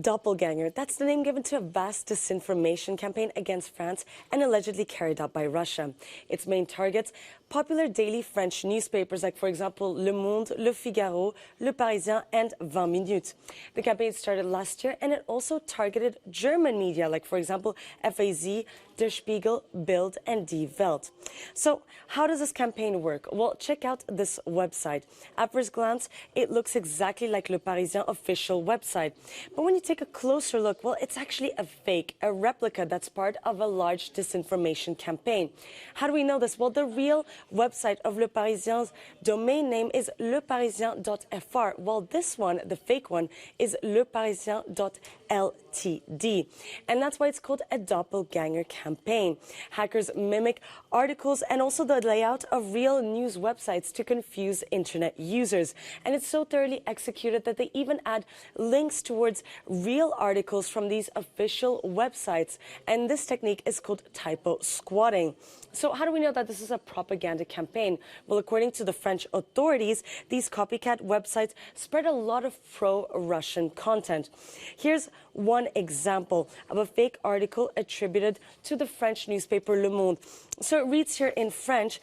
Doppelganger, that's the name given to a vast disinformation campaign against France and allegedly carried out by Russia. Its main targets, popular daily French newspapers like, for example, Le Monde, Le Figaro, Le Parisien, and 20 Minutes. The campaign started last year, and it also targeted German media like, for example, FAZ, Der Spiegel, Bild, and Die Welt. So how does this campaign work? Well, check out this website. At first glance, it looks exactly like Le Parisien official website. But when you take a closer look, well, it's actually a fake, a replica that's part of a large disinformation campaign. How do we know this? Well, the real website of Le Parisien's domain name is leparisien.fr, while this one, the fake one, is leparisien.ltd. And that's why it's called a doppelganger campaign. Hackers mimic articles and also the layout of real news websites to confuse internet users. And it's so thoroughly executed that they even add links towards real articles from these official websites. And this technique is called typo squatting. So how do we know that this is a propaganda campaign? Well, according to the French authorities, these copycat websites spread a lot of pro-Russian content. Here's one example of a fake article attributed to the French newspaper Le Monde. So it reads here in French,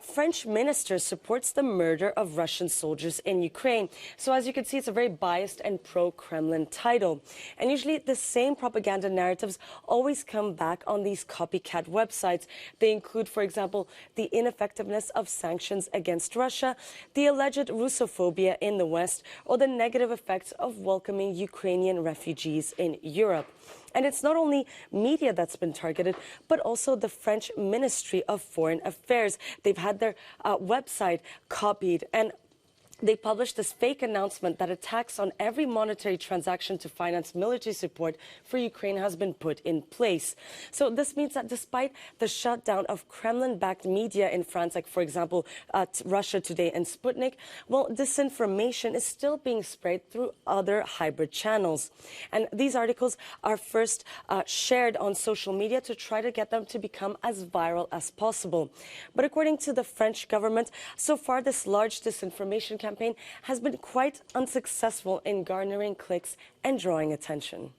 French minister supports the murder of Russian soldiers in Ukraine. So as you can see, it's a very biased and pro-Kremlin title. And usually the same propaganda narratives always come back on these copycat websites. They include, for example, the ineffectiveness of sanctions against Russia, the alleged Russophobia in the West, or the negative effects of welcoming Ukrainian refugees in Europe. And it's not only media that's been targeted, but also the French Ministry of Foreign Affairs. They've had their website copied, and they published this fake announcement that a tax on every monetary transaction to finance military support for Ukraine has been put in place. So this means that despite the shutdown of Kremlin-backed media in France, like, for example, Russia Today and Sputnik, well, disinformation is still being spread through other hybrid channels. And these articles are first shared on social media to try to get them to become as viral as possible. But according to the French government, so far this large disinformation campaign has been quite unsuccessful in garnering clicks and drawing attention.